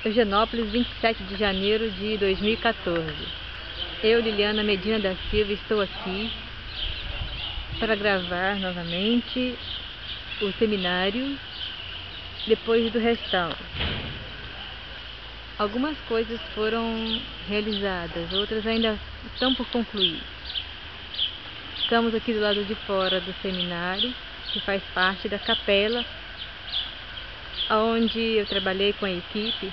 Eugenópolis, 27 de janeiro de 2014. Eu, Liliana Medina da Silva, estou aqui para gravar novamente o seminário depois do restauro. Algumas coisas foram realizadas, outras ainda estão por concluir. Estamos aqui do lado de fora do seminário, que faz parte da capela, onde eu trabalhei com a equipe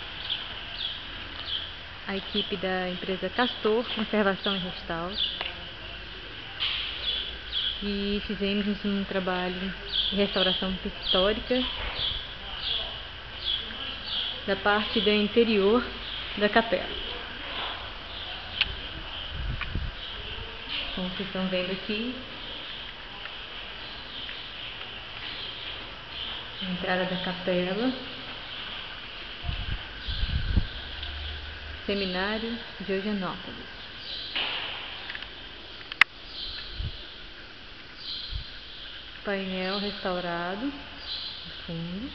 da empresa Castor, Conservação e Restauro, e fizemos um trabalho de restauração pictórica da parte do interior da capela. Como vocês estão vendo aqui, a entrada da capela, seminário de Eugenópolis. Painel restaurado no fundo,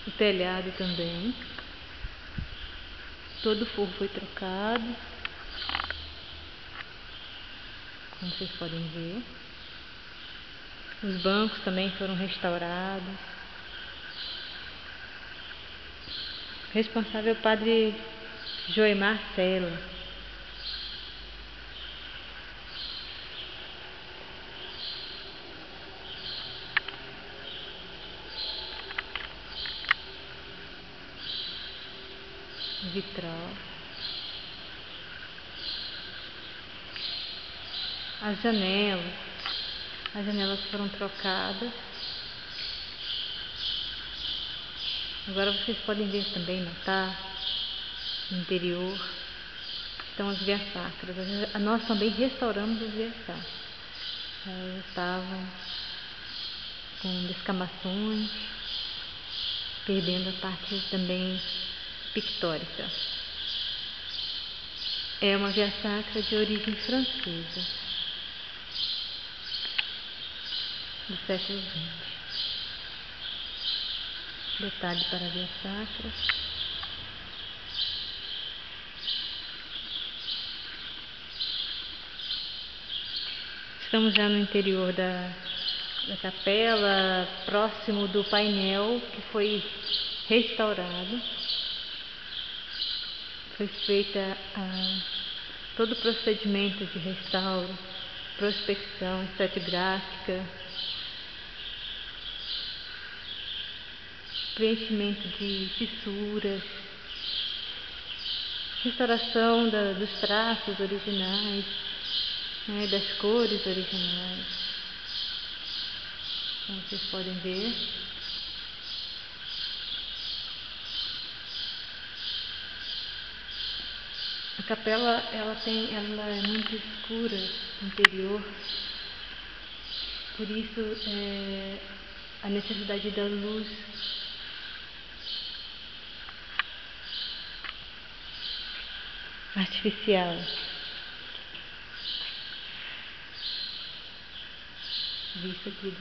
o telhado também, todo o forro foi trocado, como vocês podem ver. Os bancos também foram restaurados. Responsável é o padre Joemar Sela. Vitral. As janelas foram trocadas. Agora vocês podem ver também no altar, no interior, estão as vias sacras. Nós também restauramos as vias sacras. Elas estavam com descamações, perdendo a parte também pictórica. É uma via sacra de origem francesa, do século XX. Detalhe para a via sacra. Estamos já no interior da capela, próximo do painel que foi restaurado. Foi feita todo o procedimento de restauro, prospecção estratigráfica, preenchimento de fissuras, restauração dos traços originais, das cores originais. Como vocês podem ver, a capela ela é muito escura no interior, por isso a necessidade da luz artificial. Vista aqui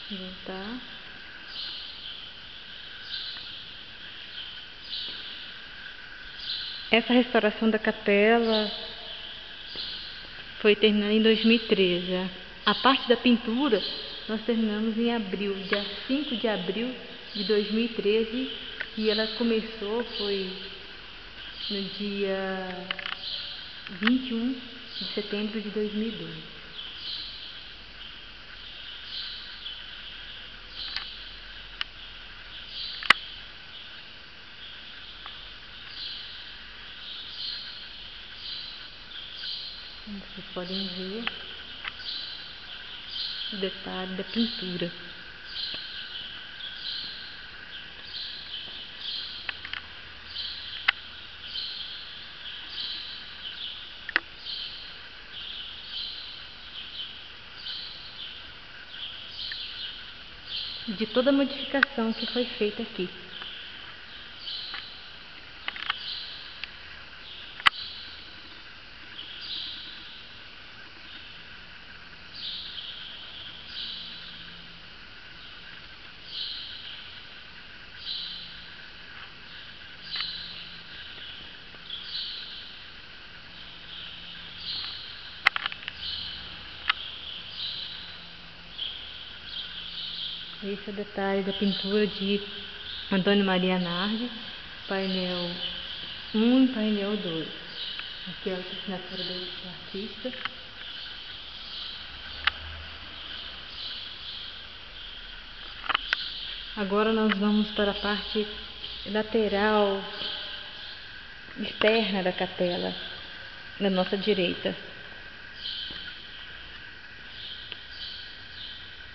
do altar. Essa restauração da capela foi terminada em 2013. A parte da pintura nós terminamos em abril, dia 5 de abril de 2013, e ela foi no dia 21 de setembro de 2012. Como vocês podem ver, o detalhe da pintura. De toda a modificação que foi feita aqui. Esse é o detalhe da pintura de Antônio Maria Nardi, painel 1 e painel 2. Aqui é a assinatura do artista. Agora nós vamos para a parte lateral externa da capela, na nossa direita.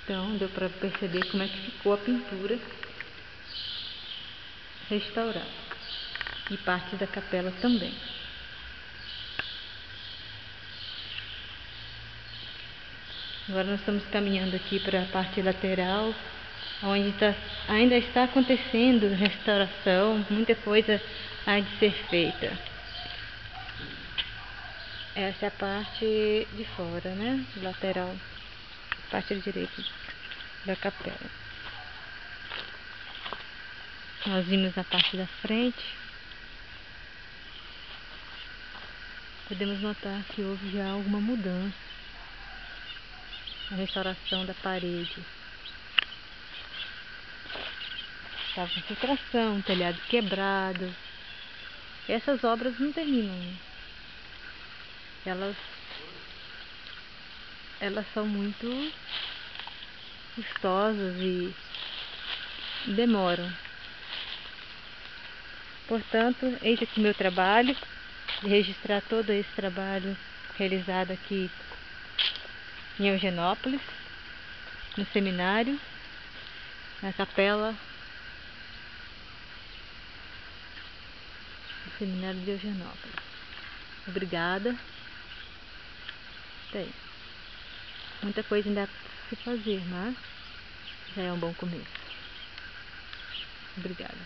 Então deu para perceber como é que ficou a pintura restaurada. E parte da capela também. Agora nós estamos caminhando aqui para a parte lateral, onde ainda está acontecendo restauração, muita coisa há de ser feita. Essa é a parte de fora, né? Lateral, parte direita da capela. Nós vimos na parte da frente. Podemos notar que houve já alguma mudança na restauração da parede. Estava com filtração, telhado quebrado. Essas obras não terminam, né? Elas são muito custosas e demoram. Portanto, eis aqui meu trabalho, de registrar todo esse trabalho realizado aqui em Eugenópolis, no seminário, na capela do seminário de Eugenópolis. Obrigada. Tem muita coisa ainda para se fazer, mas já é um bom começo. Obrigada.